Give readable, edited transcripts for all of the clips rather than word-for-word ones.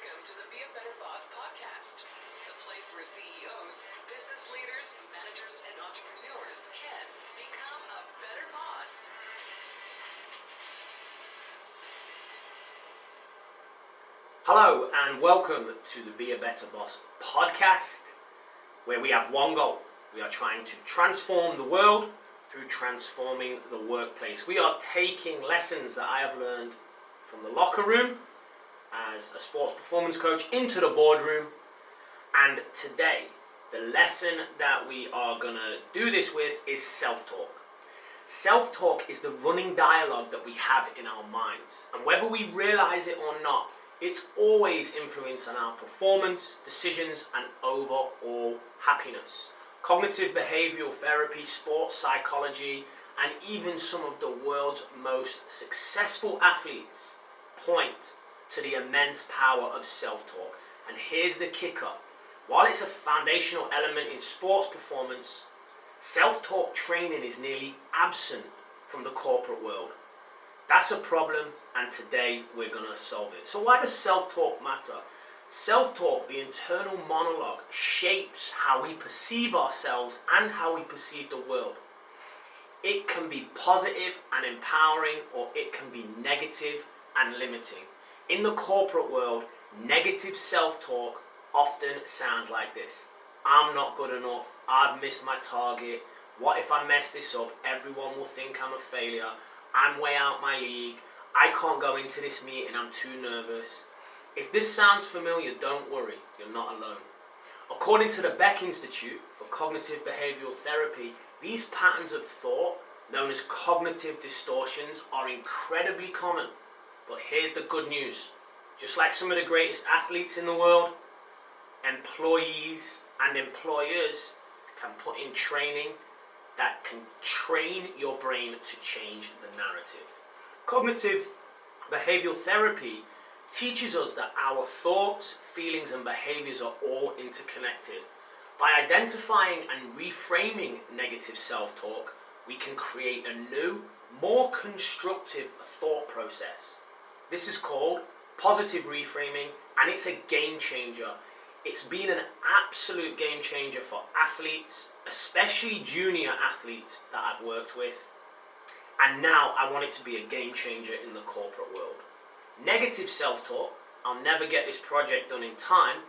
Welcome to the Be a Better Boss podcast, the place where CEOs, business leaders, managers, and entrepreneurs can become a better boss. Hello and welcome to the Be a Better Boss podcast, where we have one goal. We are trying to transform the world through transforming the workplace. We are taking lessons that I have learned from the locker room as a sports performance coach into the boardroom. And today, the lesson that we are going to do this with is self-talk. Self-talk is the running dialogue that we have in our minds. And whether we realize it or not, it's always influencing our performance, decisions, and overall happiness. Cognitive behavioral therapy, sports psychology, and even some of the world's most successful athletes point to the immense power of self-talk. And here's the kicker. While it's a foundational element in sports performance, self-talk training is nearly absent from the corporate world. That's a problem, and today we're going to solve it. So why does self-talk matter? Self-talk, the internal monologue, shapes how we perceive ourselves and how we perceive the world. It can be positive and empowering, or it can be negative and limiting. In the corporate world, negative self-talk often sounds like this. I'm not good enough. I've missed my target. What if I mess this up? Everyone will think I'm a failure. I'm way out my league. I can't go into this meeting. I'm too nervous. If this sounds familiar, don't worry. You're not alone. According to the Beck Institute for Cognitive Behavioral Therapy, these patterns of thought, known as cognitive distortions, are incredibly common. But here's the good news. Just like some of the greatest athletes in the world, employees and employers can put in training that can train your brain to change the narrative. Cognitive behavioral therapy teaches us that our thoughts, feelings, and behaviors are all interconnected. By identifying and reframing negative self-talk, we can create a new, more constructive thought process. This is called positive reframing, and it's a game changer. It's been an absolute game changer for athletes, especially junior athletes that I've worked with. And now I want it to be a game changer in the corporate world. Negative self-talk, I'll never get this project done in time.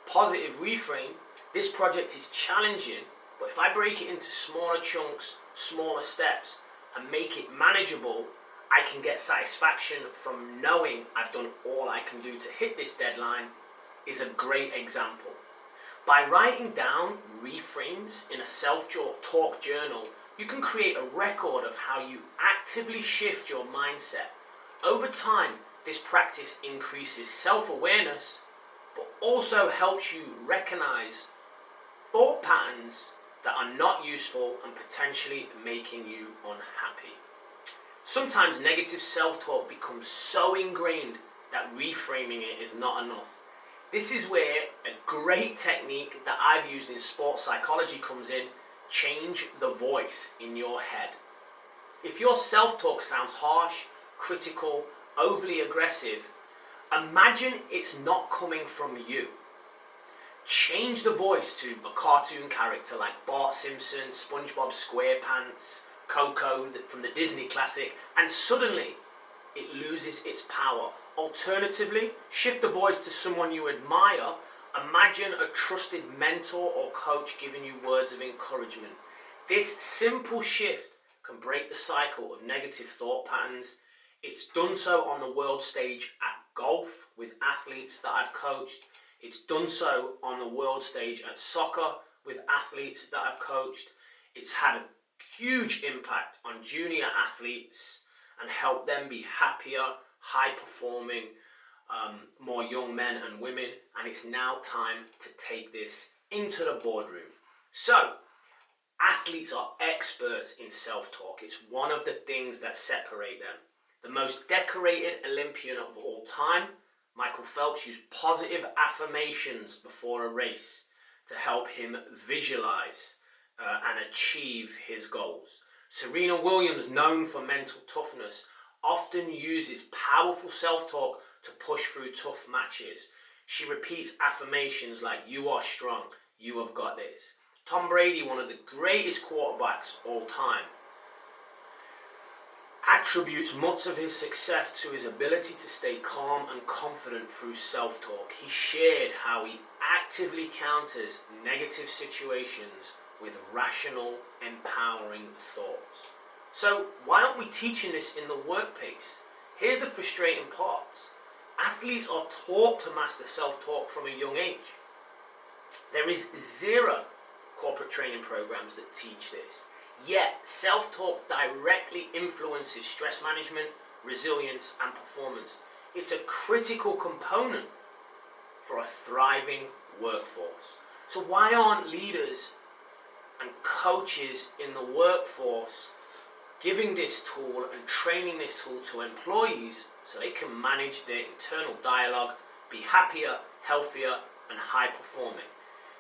Positive reframe, this project is challenging, but if I break it into smaller chunks, smaller steps, and make it manageable, I can get satisfaction from knowing I've done all I can do to hit this deadline, is a great example. By writing down reframes in a self-talk journal, you can create a record of how you actively shift your mindset. Over time, this practice increases self-awareness, but also helps you recognize thought patterns that are not useful and potentially making you unhappy. Sometimes negative self-talk becomes so ingrained that reframing it is not enough. This is where a great technique that I've used in sports psychology comes in. Change the voice in your head. If your self-talk sounds harsh, critical, overly aggressive, imagine it's not coming from you. Change the voice to a cartoon character like Bart Simpson, SpongeBob SquarePants, Coco from the Disney classic, and suddenly it loses its power. Alternatively, shift the voice to someone you admire. Imagine a trusted mentor or coach giving you words of encouragement. This simple shift can break the cycle of negative thought patterns. It's done so on the world stage at golf with athletes that I've coached. It's done so on the world stage at soccer with athletes that I've coached. It's had a huge impact on junior athletes and helped them be happier, high-performing, more young men and women. And it's now time to take this into the boardroom. So, athletes are experts in self-talk. It's one of the things that separate them. The most decorated Olympian of all time, Michael Phelps, used positive affirmations before a race to help him visualize and achieve his goals. Serena Williams, known for mental toughness, often uses powerful self-talk to push through tough matches. She repeats affirmations like, "You are strong, you have got this." Tom Brady, one of the greatest quarterbacks all time, attributes much of his success to his ability to stay calm and confident through self-talk. He shared how he actively counters negative situations with rational, empowering thoughts. So why aren't we teaching this in the workplace? Here's the frustrating part. Athletes are taught to master self-talk from a young age. There is zero corporate training programs that teach this. Yet, self-talk directly influences stress management, resilience, and performance. It's a critical component for a thriving workforce. So why aren't leaders and coaches in the workforce giving this tool and training this tool to employees so they can manage their internal dialogue, be happier, healthier, and high performing?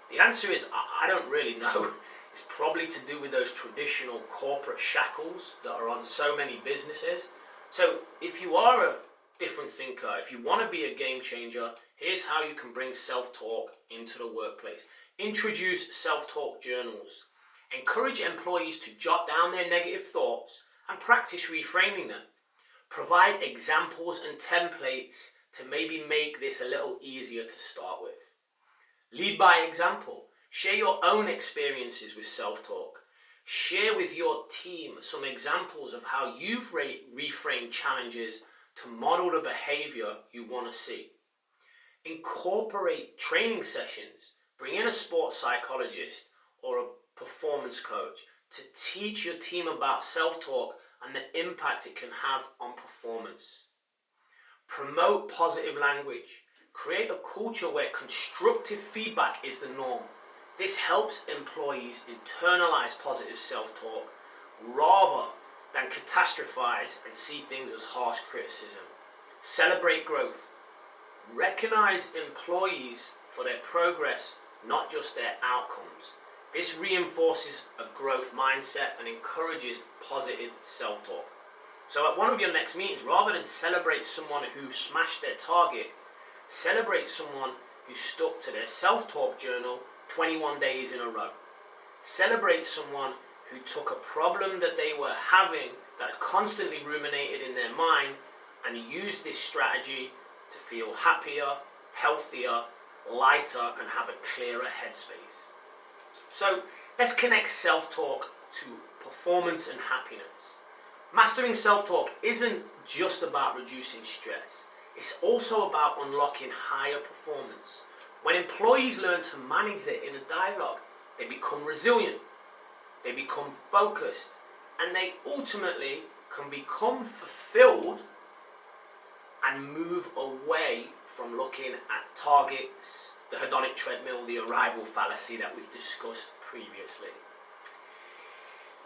The answer is, I don't really know. It's probably to do with those traditional corporate shackles that are on so many businesses. So if you are a different thinker, if you want to be a game changer, here's how you can bring self-talk into the workplace. Introduce self-talk journals. Encourage employees to jot down their negative thoughts and practice reframing them. Provide examples and templates to maybe make this a little easier to start with. Lead by example. Share your own experiences with self-talk. Share with your team some examples of how you've reframed challenges to model the behavior you want to see. Incorporate training sessions. Bring in a sports psychologist or a performance coach to teach your team about self-talk and the impact it can have on performance. Promote positive language. Create a culture where constructive feedback is the norm. This helps employees internalize positive self-talk rather than catastrophize and see things as harsh criticism. Celebrate growth. Recognize employees for their progress, not just their outcomes. This reinforces a growth mindset and encourages positive self-talk. So at one of your next meetings, rather than celebrate someone who smashed their target, celebrate someone who stuck to their self-talk journal 21 days in a row. Celebrate someone who took a problem that they were having that constantly ruminated in their mind and used this strategy to feel happier, healthier, lighter, and have a clearer headspace. So let's connect self-talk to performance and happiness. Mastering self-talk isn't just about reducing stress. It's also about unlocking higher performance. When employees learn to manage their inner dialogue, they become resilient, they become focused, and they ultimately can become fulfilled and move away from looking at targets, the hedonic treadmill, the arrival fallacy that we've discussed previously.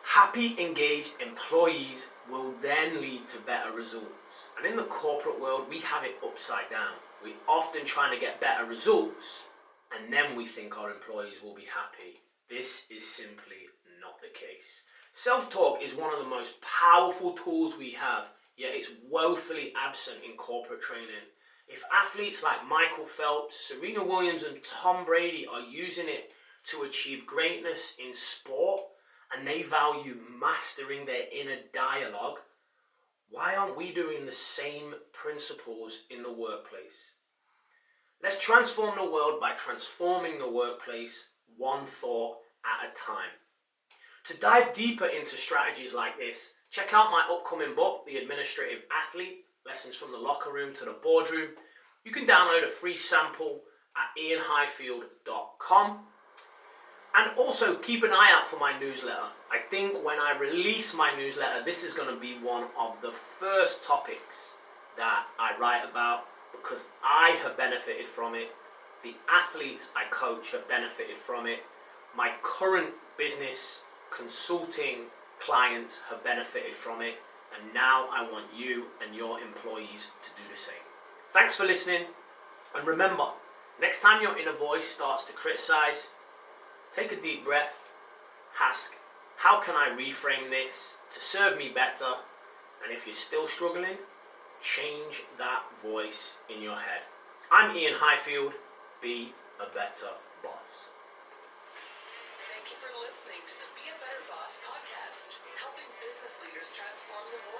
Happy, engaged employees will then lead to better results. And in the corporate world, we have it upside down. We often trying to get better results, and then we think our employees will be happy. This is simply not the case. Self-talk is one of the most powerful tools we have, yet it's woefully absent in corporate training. If athletes like Michael Phelps, Serena Williams, and Tom Brady are using it to achieve greatness in sport, and they value mastering their inner dialogue, why aren't we doing the same principles in the workplace? Let's transform the world by transforming the workplace one thought at a time. To dive deeper into strategies like this, check out my upcoming book, The Administrative Athlete, Lessons from the Locker Room to the Boardroom. You can download a free sample at ianhighfield.com. And also keep an eye out for my newsletter. I think when I release my newsletter, this is going to be one of the first topics that I write about because I have benefited from it. The athletes I coach have benefited from it. My current business consulting clients have benefited from it. And now I want you and your employees to do the same. Thanks for listening. And remember, next time your inner voice starts to criticize, take a deep breath, ask, how can I reframe this to serve me better? And if you're still struggling, Change that voice in your head. I'm Ian Highfield. Be a better boss. Thank you for listening to the Be a Better Boss podcast, helping business leaders transform the world.